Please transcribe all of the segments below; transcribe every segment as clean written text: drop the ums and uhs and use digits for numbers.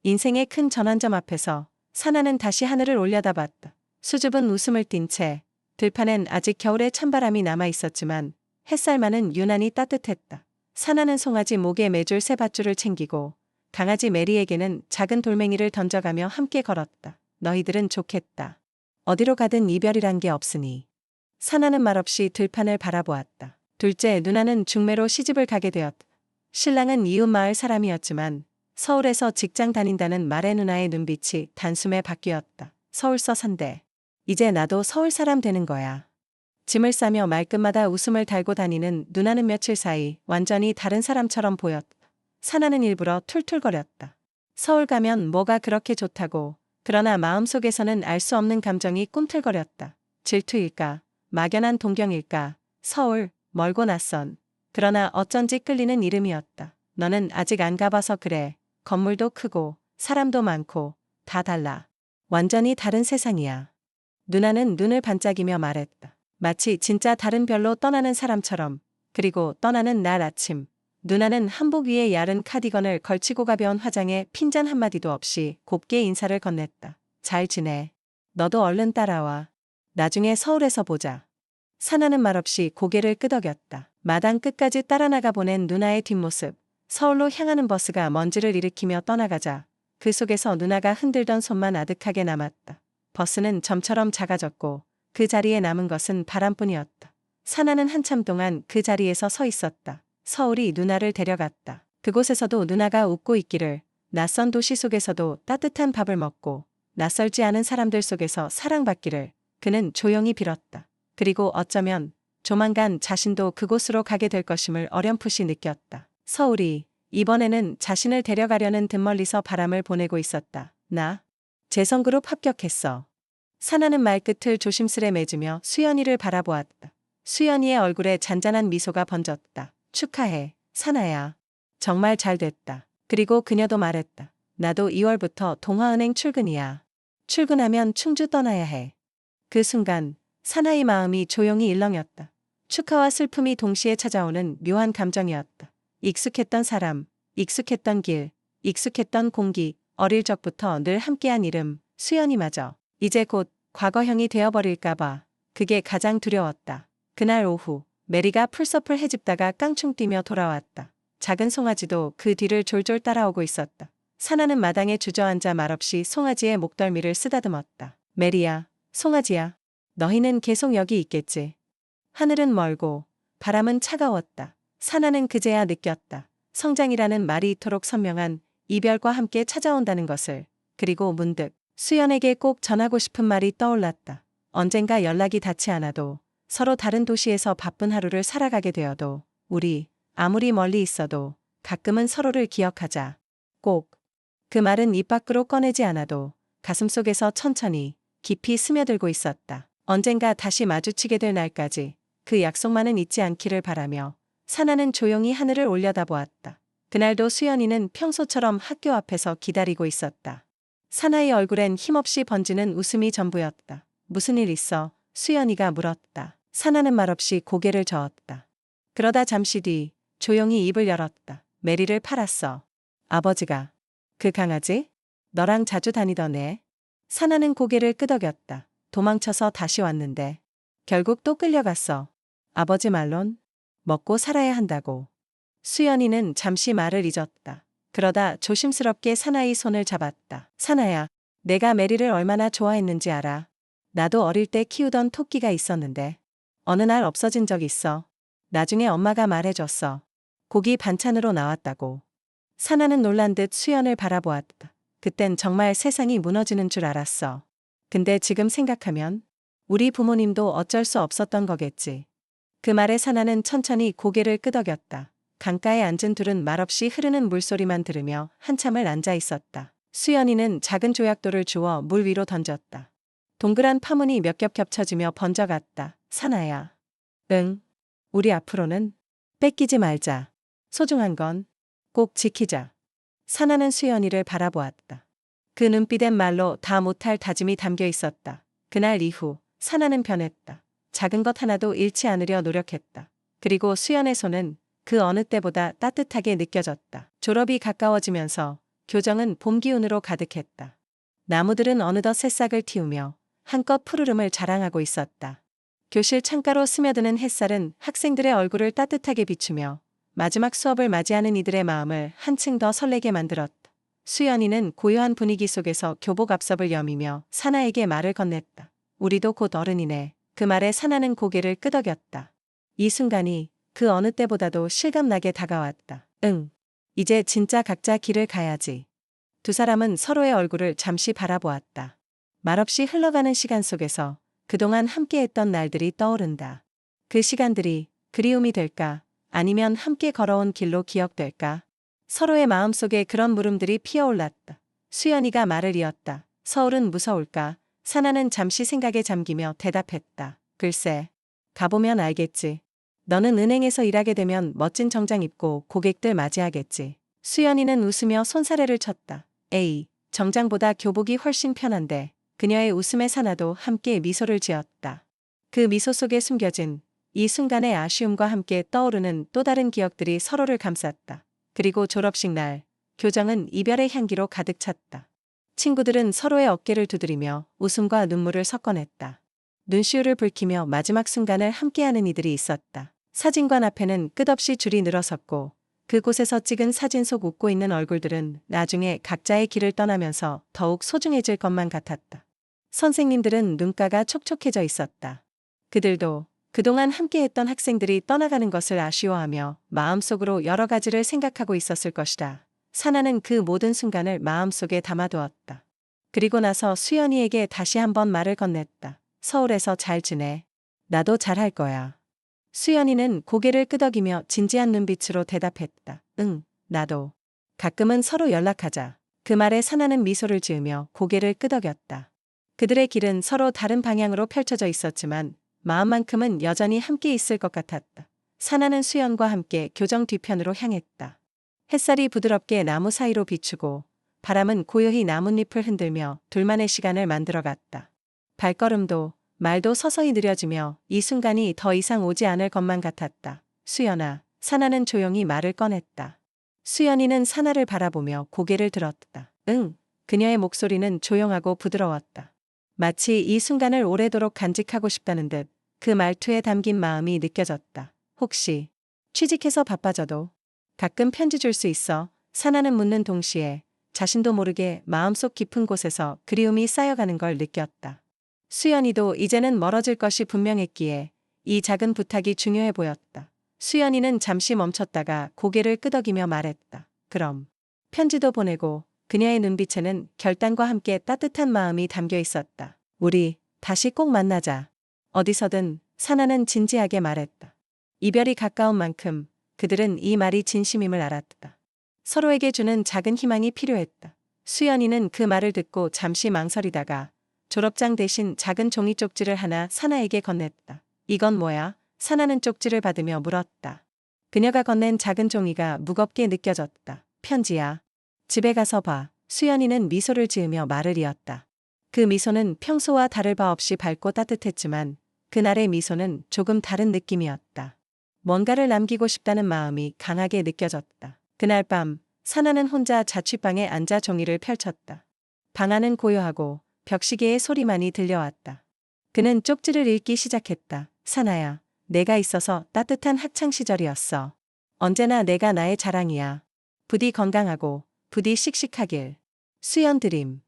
인생의 큰 전환점 앞에서 사나는 다시 하늘을 올려다봤다. 수줍은 웃음을 띤 채 들판엔 아직 겨울의 찬바람이 남아 있었지만 햇살만은 유난히 따뜻했다. 사나는 송아지 목에 매줄 새 밧줄을 챙기고 강아지 메리에게는 작은 돌멩이를 던져가며 함께 걸었다. 너희들은 좋겠다. 어디로 가든 이별이란 게 없으니. 사나는 말없이 들판을 바라보았다. 둘째 누나는 중매로 시집을 가게 되었다. 신랑은 이웃 마을 사람이었지만 서울에서 직장 다닌다는 말에 누나의 눈빛이 단숨에 바뀌었다. 서울서 산대. 이제 나도 서울 사람 되는 거야. 짐을 싸며 말끝마다 웃음을 달고 다니는 누나는 며칠 사이 완전히 다른 사람처럼 보였다. 사나는 일부러 툴툴거렸다. 서울 가면 뭐가 그렇게 좋다고. 그러나 마음속에서는 알 수 없는 감정이 꿈틀거렸다. 질투일까? 막연한 동경일까? 서울, 멀고 낯선. 그러나 어쩐지 끌리는 이름이었다. 너는 아직 안 가봐서 그래. 건물도 크고 사람도 많고 다 달라. 완전히 다른 세상이야. 누나는 눈을 반짝이며 말했다. 마치 진짜 다른 별로 떠나는 사람처럼. 그리고 떠나는 날 아침. 누나는 한복 위에 야른 카디건을 걸치고 가벼운 화장에 핀잔 한마디도 없이 곱게 인사를 건넸다. 잘 지내. 너도 얼른 따라와. 나중에 서울에서 보자. 사나는 말없이 고개를 끄덕였다. 마당 끝까지 따라 나가 보낸 누나의 뒷모습. 서울로 향하는 버스가 먼지를 일으키며 떠나가자 그 속에서 누나가 흔들던 손만 아득하게 남았다. 버스는 점처럼 작아졌고 그 자리에 남은 것은 바람뿐이었다. 사나는 한참 동안 그 자리에서 서 있었다. 서울이 누나를 데려갔다. 그곳에서도 누나가 웃고 있기를, 낯선 도시 속에서도 따뜻한 밥을 먹고 낯설지 않은 사람들 속에서 사랑받기를 그는 조용히 빌었다. 그리고 어쩌면 조만간 자신도 그곳으로 가게 될 것임을 어렴풋이 느꼈다. 서울이 이번에는 자신을 데려가려는 듯멀리서 바람을 보내고 있었다. 나 재성그룹 합격했어. 사나는 말끝을 조심스레 맺으며 수연이를 바라보았다. 수연이의 얼굴에 잔잔한 미소가 번졌다. 축하해, 사나야. 정말 잘 됐다. 그리고 그녀도 말했다. 나도 2월부터 동화은행 출근이야. 출근하면 충주 떠나야 해. 그 순간 사나이 마음이 조용히 일렁였다. 축하와 슬픔이 동시에 찾아오는 묘한 감정이었다. 익숙했던 사람, 익숙했던 길, 익숙했던 공기, 어릴 적부터 늘 함께한 이름, 수연이마저 이제 곧 과거형이 되어버릴까봐 그게 가장 두려웠다. 그날 오후 메리가 풀숲을 헤집다가 깡충 뛰며 돌아왔다. 작은 송아지도 그 뒤를 졸졸 따라오고 있었다. 사나는 마당에 주저앉아 말없이 송아지의 목덜미를 쓰다듬었다. 메리야, 송아지야, 너희는 계속 여기 있겠지. 하늘은 멀고 바람은 차가웠다. 사나는 그제야 느꼈다. 성장이라는 말이 이토록 선명한 이별과 함께 찾아온다는 것을. 그리고 문득 수연에게 꼭 전하고 싶은 말이 떠올랐다. 언젠가 연락이 닿지 않아도, 서로 다른 도시에서 바쁜 하루를 살아가게 되어도 우리 아무리 멀리 있어도 가끔은 서로를 기억하자. 꼭. 그 말은 입 밖으로 꺼내지 않아도 가슴속에서 천천히 깊이 스며들고 있었다. 언젠가 다시 마주치게 될 날까지 그 약속만은 잊지 않기를 바라며 사나는 조용히 하늘을 올려다보았다. 그날도 수연이는 평소처럼 학교 앞에서 기다리고 있었다. 사나의 얼굴엔 힘없이 번지는 웃음이 전부였다. 무슨 일 있어? 수연이가 물었다. 사나는 말없이 고개를 저었다. 그러다 잠시 뒤 조용히 입을 열었다. 메리를 팔았어. 아버지가. 그 강아지? 너랑 자주 다니던 애? 사나는 고개를 끄덕였다. 도망쳐서 다시 왔는데 결국 또 끌려갔어. 아버지 말론 먹고 살아야 한다고. 수연이는 잠시 말을 잊었다. 그러다 조심스럽게 사나이 손을 잡았다. 사나야, 내가 메리를 얼마나 좋아했는지 알아? 나도 어릴 때 키우던 토끼가 있었는데 어느 날 없어진 적 있어. 나중에 엄마가 말해줬어. 고기 반찬으로 나왔다고. 사나는 놀란 듯 수연을 바라보았다. 그땐 정말 세상이 무너지는 줄 알았어. 근데 지금 생각하면 우리 부모님도 어쩔 수 없었던 거겠지. 그 말에 사나는 천천히 고개를 끄덕였다. 강가에 앉은 둘은 말없이 흐르는 물소리만 들으며 한참을 앉아 있었다. 수연이는 작은 조약돌을 주워 물 위로 던졌다. 동그란 파문이 몇 겹 겹쳐지며 번져갔다. 사나야. 응. 우리 앞으로는 뺏기지 말자. 소중한 건 꼭 지키자. 사나는 수연이를 바라보았다. 그 눈빛엔 말로 다 못할 다짐이 담겨 있었다. 그날 이후 사나는 변했다. 작은 것 하나도 잃지 않으려 노력했다. 그리고 수연의 손은 그 어느 때보다 따뜻하게 느껴졌다. 졸업이 가까워지면서 교정은 봄 기운으로 가득했다. 나무들은 어느덧 새싹을 틔우며 한껏 푸르름을 자랑하고 있었다. 교실 창가로 스며드는 햇살은 학생들의 얼굴을 따뜻하게 비추며 마지막 수업을 맞이하는 이들의 마음을 한층 더 설레게 만들었다. 수연이는 고요한 분위기 속에서 교복 앞섭을 여미며 사나에게 말을 건넸다. 우리도 곧 어른이네. 그 말에 사나는 고개를 끄덕였다. 이 순간이 그 어느 때보다도 실감나게 다가왔다. 응. 이제 진짜 각자 길을 가야지. 두 사람은 서로의 얼굴을 잠시 바라보았다. 말없이 흘러가는 시간 속에서 그동안 함께했던 날들이 떠오른다. 그 시간들이 그리움이 될까? 아니면 함께 걸어온 길로 기억될까? 서로의 마음속에 그런 물음들이 피어올랐다. 수연이가 말을 이었다. 서울은 무서울까? 사나는 잠시 생각에 잠기며 대답했다. 글쎄, 가보면 알겠지. 너는 은행에서 일하게 되면 멋진 정장 입고 고객들 맞이하겠지. 수연이는 웃으며 손사래를 쳤다. 에이, 정장보다 교복이 훨씬 편한데. 그녀의 웃음에 사나도 함께 미소를 지었다. 그 미소 속에 숨겨진 이 순간의 아쉬움과 함께 떠오르는 또 다른 기억들이 서로를 감쌌다. 그리고 졸업식 날, 교정은 이별의 향기로 가득 찼다. 친구들은 서로의 어깨를 두드리며 웃음과 눈물을 섞어냈다. 눈시울을 붉히며 마지막 순간을 함께하는 이들이 있었다. 사진관 앞에는 끝없이 줄이 늘어섰고 그곳에서 찍은 사진 속 웃고 있는 얼굴들은 나중에 각자의 길을 떠나면서 더욱 소중해질 것만 같았다. 선생님들은 눈가가 촉촉해져 있었다. 그들도 그동안 함께했던 학생들이 떠나가는 것을 아쉬워하며 마음속으로 여러 가지를 생각하고 있었을 것이다. 사나는 그 모든 순간을 마음속에 담아두었다. 그리고 나서 수연이에게 다시 한번 말을 건넸다. 서울에서 잘 지내. 나도 잘할 거야. 수연이는 고개를 끄덕이며 진지한 눈빛으로 대답했다. 응, 나도. 가끔은 서로 연락하자. 그 말에 사나는 미소를 지으며 고개를 끄덕였다. 그들의 길은 서로 다른 방향으로 펼쳐져 있었지만 마음만큼은 여전히 함께 있을 것 같았다. 사나는 수연과 함께 교정 뒤편으로 향했다. 햇살이 부드럽게 나무 사이로 비추고 바람은 고요히 나뭇잎을 흔들며 둘만의 시간을 만들어갔다. 발걸음도 말도 서서히 느려지며 이 순간이 더 이상 오지 않을 것만 같았다. 수연아, 사나는 조용히 말을 꺼냈다. 수연이는 사나를 바라보며 고개를 들었다. 응, 그녀의 목소리는 조용하고 부드러웠다. 마치 이 순간을 오래도록 간직하고 싶다는 듯 그 말투에 담긴 마음이 느껴졌다. 혹시 취직해서 바빠져도 가끔 편지 줄 수 있어? 사나는 묻는 동시에 자신도 모르게 마음속 깊은 곳에서 그리움이 쌓여가는 걸 느꼈다. 수연이도 이제는 멀어질 것이 분명했기에 이 작은 부탁이 중요해 보였다. 수연이는 잠시 멈췄다가 고개를 끄덕이며 말했다. 그럼. 편지도 보내고 그녀의 눈빛에는 결단과 함께 따뜻한 마음이 담겨 있었다. 우리 다시 꼭 만나자. 어디서든. 사나는 진지하게 말했다. 이별이 가까운 만큼 그들은 이 말이 진심임을 알았다. 서로에게 주는 작은 희망이 필요했다. 수연이는 그 말을 듣고 잠시 망설이다가 졸업장 대신 작은 종이 쪽지를 하나 사나에게 건넸다. 이건 뭐야? 사나는 쪽지를 받으며 물었다. 그녀가 건넨 작은 종이가 무겁게 느껴졌다. 편지야. 집에 가서 봐. 수연이는 미소를 지으며 말을 이었다. 그 미소는 평소와 다를 바 없이 밝고 따뜻했지만 그날의 미소는 조금 다른 느낌이었다. 뭔가를 남기고 싶다는 마음이 강하게 느껴졌다. 그날 밤 사나는 혼자 자취방에 앉아 종이를 펼쳤다. 방 안은 고요하고 벽시계의 소리만이 들려왔다. 그는 쪽지를 읽기 시작했다. 사나야, 내가 있어서 따뜻한 학창시절이었어. 언제나 내가 나의 자랑이야. 부디 건강하고 부디 씩씩하길. 수연 드림.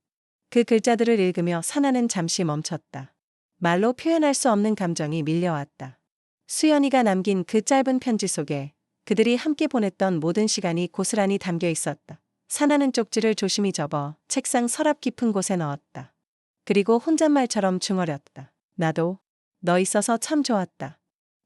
그 글자들을 읽으며 사나는 잠시 멈췄다. 말로 표현할 수 없는 감정이 밀려왔다. 수연이가 남긴 그 짧은 편지 속에 그들이 함께 보냈던 모든 시간이 고스란히 담겨 있었다. 사나는 쪽지를 조심히 접어 책상 서랍 깊은 곳에 넣었다. 그리고 혼잣말처럼 중얼였다. 나도 너 있어서 참 좋았다.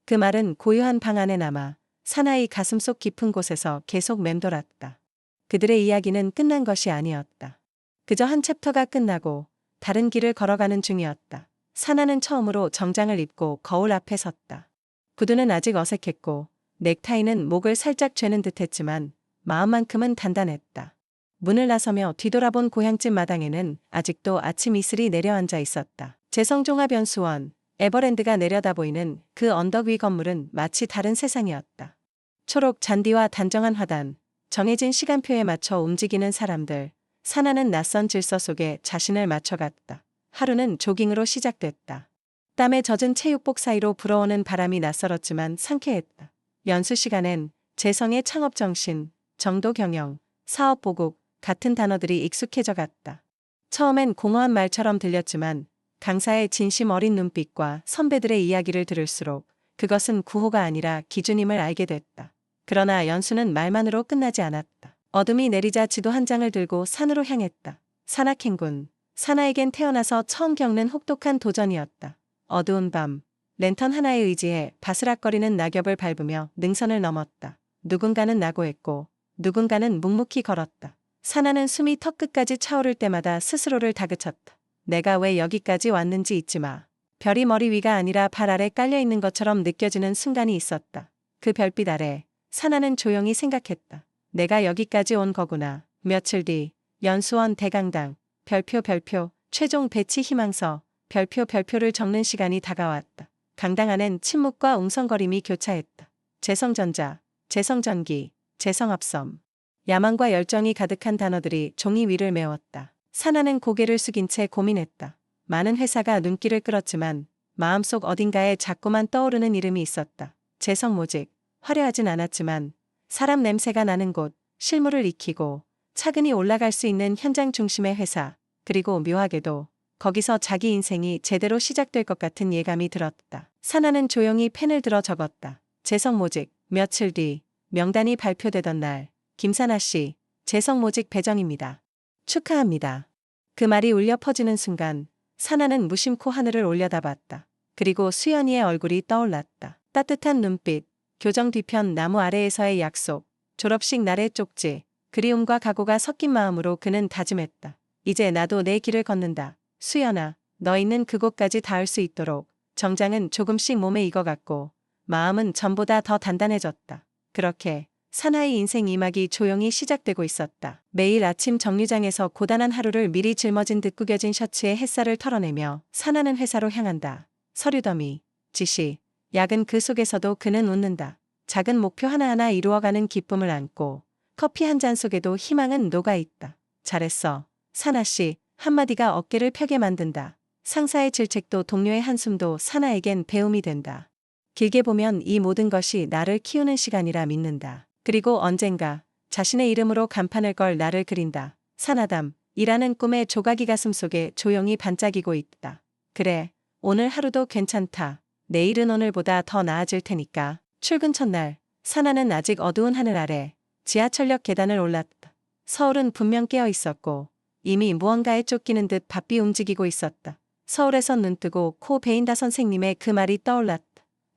그 말은 고요한 방 안에 남아 사나의 가슴속 깊은 곳에서 계속 맴돌았다. 그들의 이야기는 끝난 것이 아니었다. 그저 한 챕터가 끝나고 다른 길을 걸어가는 중이었다. 사나는 처음으로 정장을 입고 거울 앞에 섰다. 구두는 아직 어색했고 넥타이는 목을 살짝 죄는 듯했지만 마음만큼은 단단했다. 문을 나서며 뒤돌아본 고향집 마당에는 아직도 아침 이슬이 내려앉아 있었다. 재성종합연수원, 에버랜드가 내려다 보이는 그 언덕 위 건물은 마치 다른 세상이었다. 초록 잔디와 단정한 화단, 정해진 시간표에 맞춰 움직이는 사람들. 사나는 낯선 질서 속에 자신을 맞춰갔다. 하루는 조깅으로 시작됐다. 땀에 젖은 체육복 사이로 불어오는 바람이 낯설었지만 상쾌했다. 연수 시간엔 재성의 창업정신, 정도 경영, 사업 보국 같은 단어들이 익숙해져 갔다. 처음엔 공허한 말처럼 들렸지만 강사의 진심 어린 눈빛과 선배들의 이야기를 들을수록 그것은 구호가 아니라 기준임을 알게 됐다. 그러나 연수는 말만으로 끝나지 않았다. 어둠이 내리자 지도 한 장을 들고 산으로 향했다. 산악행군. 사나에겐 태어나서 처음 겪는 혹독한 도전이었다. 어두운 밤, 랜턴 하나에 의지해 바스락거리는 낙엽을 밟으며 능선을 넘었다. 누군가는 낙오했고 누군가는 묵묵히 걸었다. 사나는 숨이 턱끝까지 차오를 때마다 스스로를 다그쳤다. 내가 왜 여기까지 왔는지 잊지 마. 별이 머리 위가 아니라 발 아래 깔려있는 것처럼 느껴지는 순간이 있었다. 그 별빛 아래 사나는 조용히 생각했다. 내가 여기까지 온 거구나. 며칠 뒤 연수원 대강당 별표 최종 배치 희망서 별표를 적는 시간이 다가왔다. 강당 안엔 침묵과 웅성거림이 교차했다. 재성전자, 재성전기, 재성합섬. 야망과 열정이 가득한 단어들이 종이 위를 메웠다. 사나는 고개를 숙인 채 고민했다. 많은 회사가 눈길을 끌었지만 마음속 어딘가에 자꾸만 떠오르는 이름이 있었다. 재성모직. 화려하진 않았지만 사람 냄새가 나는 곳, 실물을 익히고 차근히 올라갈 수 있는 현장 중심의 회사, 그리고 묘하게도 거기서 자기 인생이 제대로 시작될 것 같은 예감이 들었다. 사나는 조용히 펜을 들어 적었다. 재성모직. 며칠 뒤 명단이 발표되던 날, 김사나 씨, 재성모직 배정입니다. 축하합니다. 그 말이 울려 퍼지는 순간 사나는 무심코 하늘을 올려다봤다. 그리고 수연이의 얼굴이 떠올랐다. 따뜻한 눈빛, 교정 뒤편 나무 아래에서의 약속, 졸업식 날의 쪽지, 그리움과 각오가 섞인 마음으로 그는 다짐했다. 이제 나도 내 길을 걷는다. 수연아, 너 있는 그곳까지 닿을 수 있도록 정장은 조금씩 몸에 익어갔고 마음은 전보다 더 단단해졌다. 그렇게 사나의 인생 2막이 조용히 시작되고 있었다. 매일 아침 정류장에서 고단한 하루를 미리 짊어진 듯 구겨진 셔츠에 햇살을 털어내며 사나는 회사로 향한다. 서류 더미, 지시, 야근 그 속에서도 그는 웃는다. 작은 목표 하나하나 이루어가는 기쁨을 안고 커피 한 잔 속에도 희망은 녹아있다. 잘했어. 사나씨. 한마디가 어깨를 펴게 만든다. 상사의 질책도 동료의 한숨도 사나에겐 배움이 된다. 길게 보면 이 모든 것이 나를 키우는 시간이라 믿는다. 그리고 언젠가 자신의 이름으로 간판을 걸 나를 그린다. 사나담. 이라는 꿈의 조각이 가슴 속에 조용히 반짝이고 있다. 그래, 오늘 하루도 괜찮다. 내일은 오늘보다 더 나아질 테니까. 출근 첫날, 사나는 아직 어두운 하늘 아래 지하철역 계단을 올랐다. 서울은 분명 깨어 있었고 이미 무언가에 쫓기는 듯 바삐 움직이고 있었다. 서울에서 눈뜨고 코 베인다 선생님의 그 말이 떠올랐다.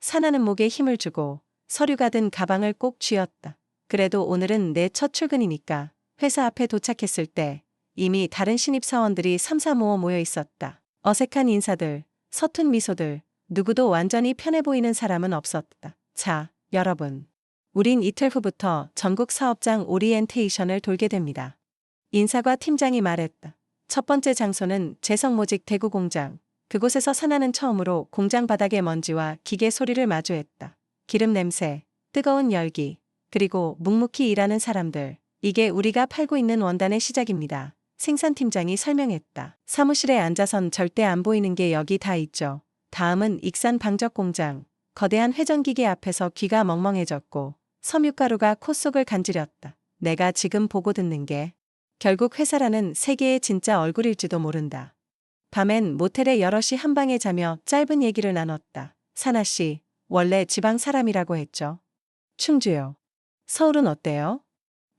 사나는 목에 힘을 주고 서류가 든 가방을 꼭 쥐었다. 그래도 오늘은 내 첫 출근이니까. 회사 앞에 도착했을 때 이미 다른 신입사원들이 삼삼오오 모여 있었다. 어색한 인사들, 서툰 미소들, 누구도 완전히 편해 보이는 사람은 없었다. 자, 여러분. 우린 이틀 후부터 전국 사업장 오리엔테이션을 돌게 됩니다. 인사과 팀장이 말했다. 첫 번째 장소는 재성모직 대구 공장. 그곳에서 사나는 처음으로 공장 바닥의 먼지와 기계 소리를 마주했다. 기름 냄새, 뜨거운 열기, 그리고 묵묵히 일하는 사람들. 이게 우리가 팔고 있는 원단의 시작입니다. 생산팀장이 설명했다. 사무실에 앉아선 절대 안 보이는 게 여기 다 있죠. 다음은 익산 방적 공장. 거대한 회전기계 앞에서 귀가 멍멍해졌고 섬유가루가 코 속을 간지렸다. 내가 지금 보고 듣는 게 결국 회사라는 세계의 진짜 얼굴일지도 모른다. 밤엔 모텔에 여럿이 한방에 자며 짧은 얘기를 나눴다. 사나씨, 원래 지방 사람이라고 했죠. 충주요. 서울은 어때요?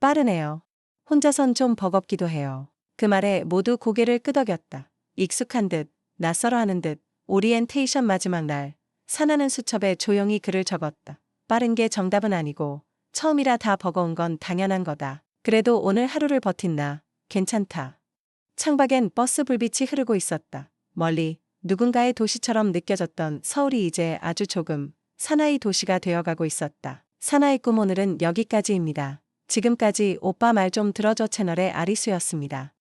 빠르네요. 혼자선 좀 버겁기도 해요. 그 말에 모두 고개를 끄덕였다. 익숙한 듯, 낯설어하는 듯, 오리엔테이션 마지막 날, 사나는 수첩에 조용히 글을 적었다. 빠른 게 정답은 아니고 처음이라 다 버거운 건 당연한 거다. 그래도 오늘 하루를 버틴 나, 괜찮다. 창밖엔 버스 불빛이 흐르고 있었다. 멀리 누군가의 도시처럼 느껴졌던 서울이 이제 아주 조금 사나이 도시가 되어가고 있었다. 사나이 꿈 오늘은 여기까지입니다. 지금까지 오빠 말 좀 들어줘 채널의 아리수였습니다.